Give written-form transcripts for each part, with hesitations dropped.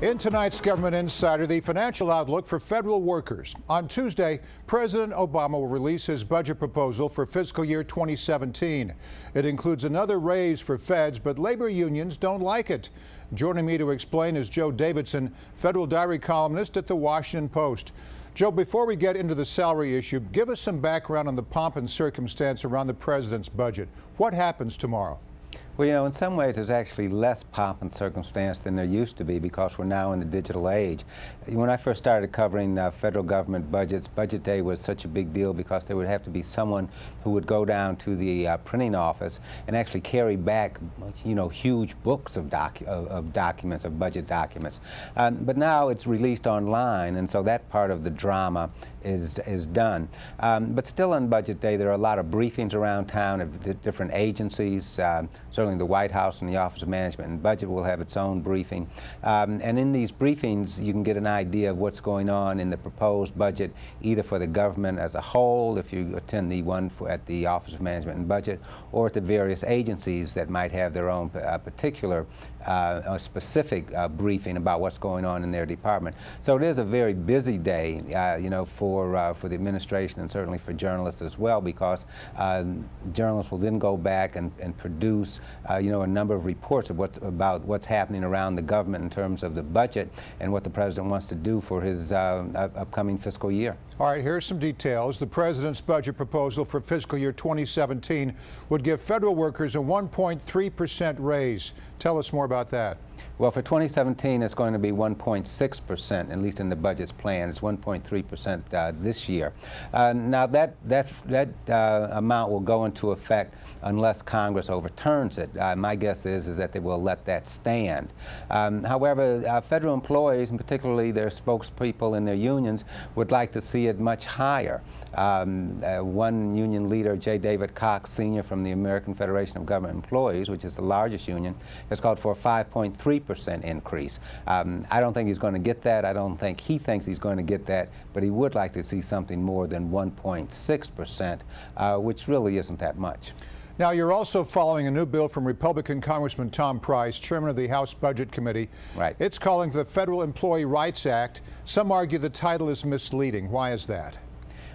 In tonight's Government Insider, the financial outlook for federal workers. On Tuesday, President Obama will release his budget proposal for fiscal year 2017. It includes another raise for feds, but labor unions don't like it. Joining me to explain is Joe Davidson, Federal Diary columnist at the Washington Post. Joe, before we get into the salary issue, give us some background on the pomp and circumstance around the president's budget. What happens tomorrow? Well, you know, in some ways there's actually less pomp and circumstance than there used to be because we're now in the digital age. When I first started covering federal government budgets, Budget Day was such a big deal because there would have to be someone who would go down to the printing office and actually carry back, you know, huge books of documents, of budget documents. But now it's released online, and so that part of the drama is done. But still on Budget Day, there are a lot of briefings around town of different agencies. Certainly the White House and the Office of Management and Budget will have its own briefing. And in these briefings, you can get an idea of what's going on in the proposed budget, either for the government as a whole, if you attend the one at the Office of Management and Budget, or at the various agencies that might have their own particular specific briefing about what's going on in their department. So it is a very busy day, you know, for the administration and certainly for journalists as well, because journalists will then go back and produce, you know, a number of reports of what's happening around the government in terms of the budget and what the president wants to do for his upcoming fiscal year. All right, here's some details. The president's budget proposal for fiscal year 2017 would give federal workers a 1.3% raise. Tell us more about that. Well, for 2017, it's going to be 1.6%, at least in the budget's plan. It's 1.3% this year. Now, that amount will go into effect unless Congress overturns it. My guess is that they will let that stand. However, federal employees, and particularly their spokespeople in their unions, would like to see it much higher. One union leader, J. David Cox, Sr. from the American Federation of Government Employees, which is the largest union, has called for a 5.3% increase. I don't think he's going to get that. I don't think he thinks he's going to get that, but he would like to see something more than 1.6%, which really isn't that much. Now, you're also following a new bill from Republican Congressman Tom Price, chairman of the House Budget Committee. Right. It's calling the Federal Employee Rights Act. Some argue the title is misleading. Why is that?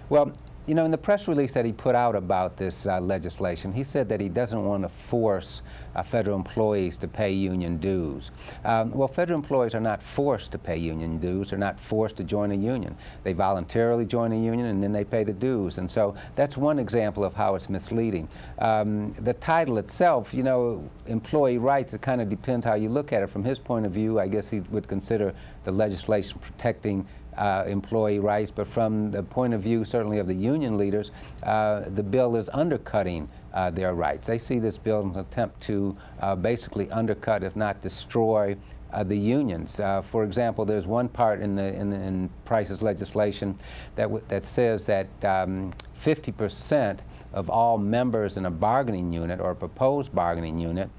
Well, you know, in the press release that he put out about this legislation, he said that he doesn't want to force federal employees to pay union dues. Well, federal employees are not forced to pay union dues. They're not forced to join a union. They voluntarily join a union and then they pay the dues. And so that's one example of how it's misleading. The title itself, you know, employee rights, it kind of depends how you look at it. From his point of view, I guess he would consider the legislation protecting employee rights, but from the point of view certainly of the union leaders, the bill is undercutting their rights. They see this bill as an attempt to basically undercut, if not destroy, the unions. For example, there's one part in Price's legislation that says that 50% of all members in a bargaining unit or a proposed bargaining unit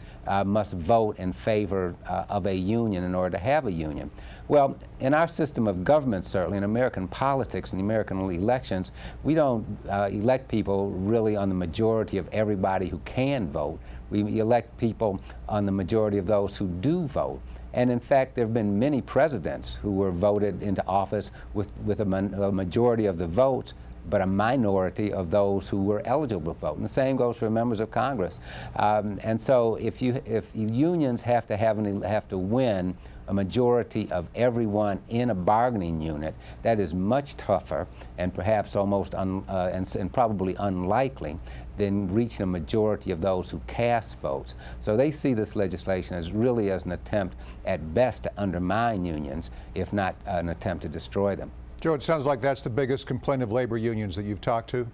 must vote in favor of a union in order to have a union. Well, in our system of government, certainly in American politics and American elections, we don't elect people really on the majority of everybody who can vote. We elect people on the majority of those who do vote. And in fact, there have been many presidents who were voted into office with a majority of the votes, but a minority of those who were eligible to vote. And the same goes for members of Congress. And so if unions have to win a majority of everyone in a bargaining unit, that is much tougher and perhaps almost and probably unlikely than reaching a majority of those who cast votes. So they see this legislation as really as an attempt at best to undermine unions, if not an attempt to destroy them. Joe, it sounds like that's the biggest complaint of labor unions that you've talked to.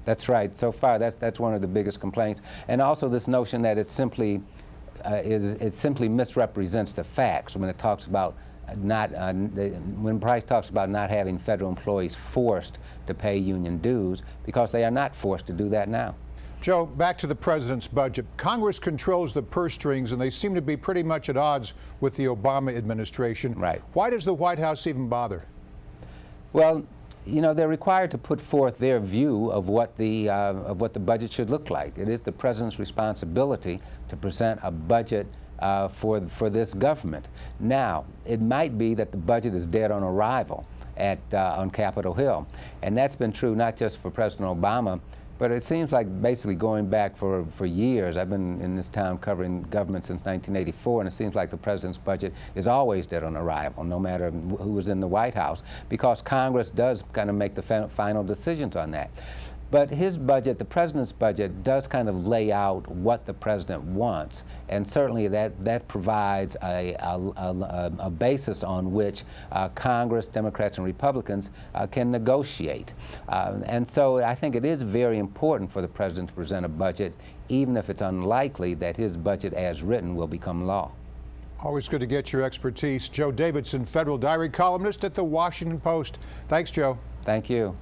That's right. So far, that's one of the biggest complaints. And also this notion that it simply misrepresents the facts when it talks about when Price talks about not having federal employees forced to pay union dues, because they are not forced to do that now. Joe, back to the president's budget. Congress controls the purse strings, and they seem to be pretty much at odds with the Obama administration. Right. Why does the White House even bother? Well, you know, they're required to put forth their view of what the budget should look like. It is the president's responsibility to present a budget for this government. Now, it might be that the budget is dead on arrival on Capitol Hill, and that's been true not just for President Obama, but it seems like basically going back for years. I've been in this town covering government since 1984, and it seems like the president's budget is always dead on arrival, no matter who was in the White House, because Congress does kind of make the final decisions on that. But his budget, the president's budget, does kind of lay out what the president wants, and certainly that provides a basis on which Congress, Democrats and Republicans can negotiate. And so I think it is very important for the president to present a budget, even if it's unlikely that his budget as written will become law. Always good to get your expertise. Joe Davidson, Federal Diary columnist at the Washington Post. Thanks, Joe. Thank you.